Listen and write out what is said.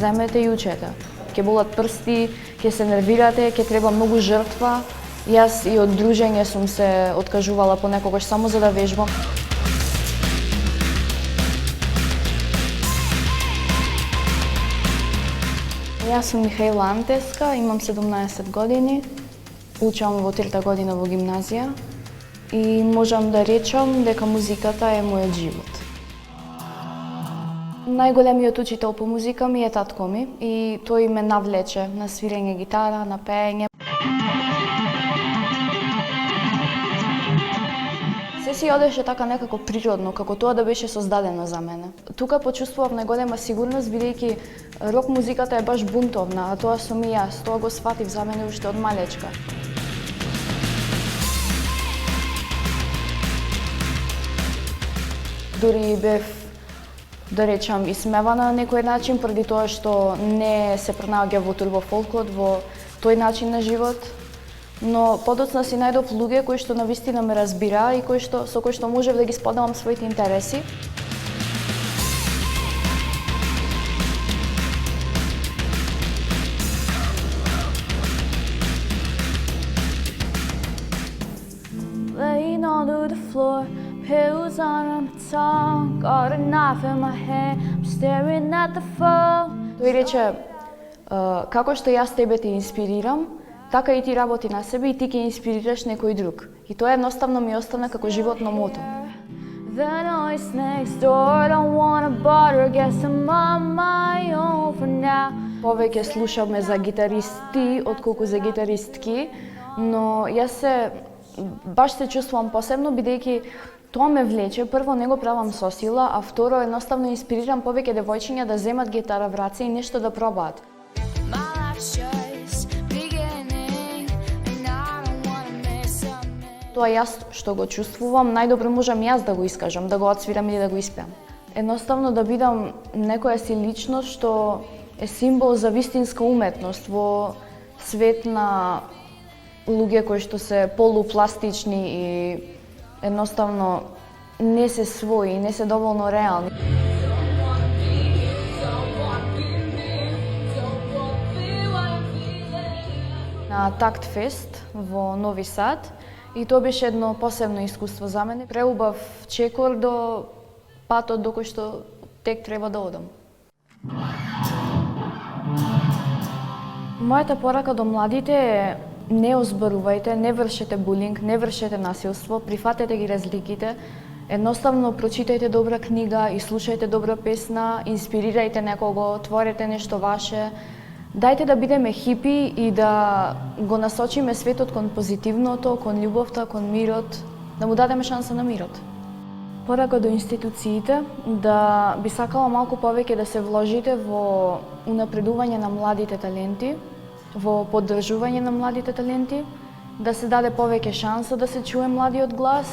земете и учете. Ќе болат прсти, ќе се нервирате, ќе треба многу жртва. Јас и од дружење сум се откажувала понекогаш само за да вежбам. Јас сум Михаила Антеска, имам 17 години, учам во 3-та година во гимназија и можам да речам дека музиката е мојот живот. Најголемиот учител по музика ми е татко ми и тој ме навлече на свирење гитара, на пеење. Се си одеше така некако природно, како тоа да беше создадено за мене. Тука почувствував најголема сигурност, бидејќи рок музиката е баш бунтовна, а тоа сум и јас. Тоа го сфатив за мене уште од малечка. Дури бев, да речам, исмевана на некој начин, преди тоа што не се пронаоѓа во турбофолкот, во тој начин на живот. Но подоцна си најдов луѓе кои што навистина ме разбираа и со кои што можев да ги споделам своите интереси. Laying onto the floor, pills on my tongue, got a knife in my hand, I'm staring at the phone. Тој рече, како што јас тебе те инспирирам, така и ти работи на себе и ти ќе инспирираш некој друг. И тоа едноставно ми остана како животно мото. Повеќе слушаме за гитаристи отколку за гитаристки, но јас баш се чувствувам посебно бидејќи тоа ме влече. Прво не го правам со сила, а второ едноставно инспирирам повеќе девојчиња да земат гитара в раце и нешто да пробаат. Тоа јас што го чувствувам, најдобро можам јас да го искажам, да го отсвирам или да го испеам. Едноставно да бидам некоја си личност што е символ за вистинска уметност во свет на луѓе кои што се полупластични и едноставно не се своји, не се доволно реални. На Такт Фест во Нови Сад и тоа беше едно посебно искуство за мене. Преубав чекор до патот до кој што тек треба да одам. Мојата порака до младите е: не озборувајте, не вршете булинг, не вршете насилство, прифатете ги разликите, едноставно прочитајте добра книга и слушајте добра песна, инспирирајте некого, творете нешто ваше. Дајте да бидеме хипи и да го насочиме светот кон позитивното, кон љубовта, кон мирот, да му дадеме шанса на мирот. Порака до институциите, да би сакала малку повеќе да се вложите во унапредување на младите таленти, во поддржување на младите таленти, да се даде повеќе шанса да се чуе младиот глас.